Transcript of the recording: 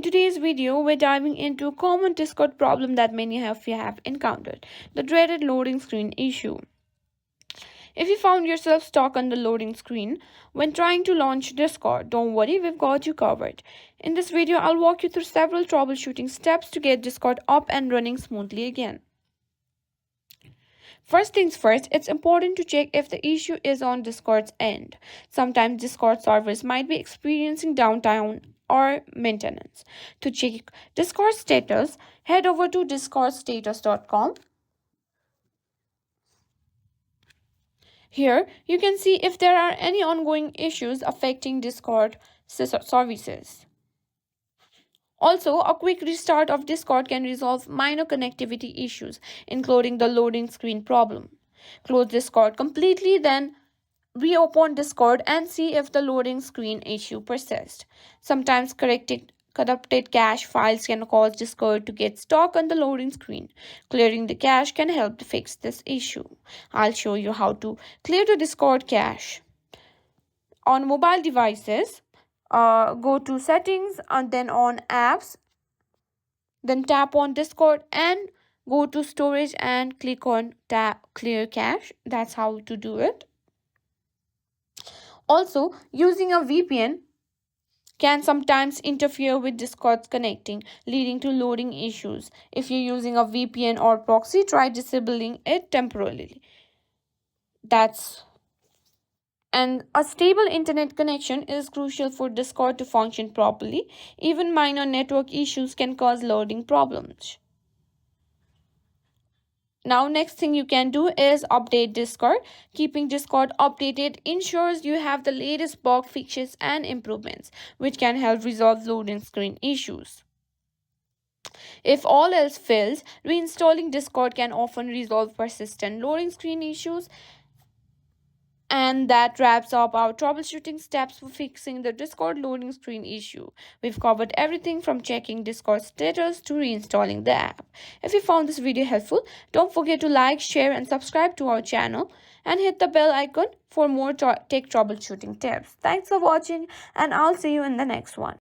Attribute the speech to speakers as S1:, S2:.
S1: In today's video, we're diving into a common Discord problem that many of you have encountered, the dreaded loading screen issue. If you found yourself stuck on the loading screen when trying to launch Discord, don't worry, we've got you covered. In this video, I'll walk you through several troubleshooting steps to get Discord up and running smoothly again. First things first, it's important to check if the issue is on Discord's end. Sometimes Discord servers might be experiencing downtime or maintenance. To check Discord status, head over to discordstatus.com. Here, you can see if there are any ongoing issues affecting Discord services. Also, a quick restart of Discord can resolve minor connectivity issues, including the loading screen problem. Close Discord completely, then reopen Discord and see if the loading screen issue persists. Sometimes corrupted cache files can cause Discord to get stuck on the loading screen. Clearing the cache can help to fix this issue. I'll show you how to clear the Discord cache. On mobile devices, go to settings and then on apps, then tap on Discord and go to storage and click on tap clear cache. That's how to do it. Also, using a VPN can sometimes interfere with Discord's connecting, leading to loading issues. If you're using a VPN or proxy, try disabling it temporarily. And a stable internet connection is crucial for Discord to function properly. Even minor network issues can cause loading problems. Now, next thing you can do is update Discord. Keeping Discord updated ensures you have the latest bug fixes and improvements, which can help resolve loading screen issues. If all else fails, reinstalling Discord can often resolve persistent loading screen issues. And that wraps up our troubleshooting steps for fixing the Discord loading screen issue. We've covered everything from checking Discord status to reinstalling the app. If you found this video helpful, don't forget to like, share, and subscribe to our channel and hit the bell icon for more tech troubleshooting tips. Thanks for watching, and I'll see you in the next one.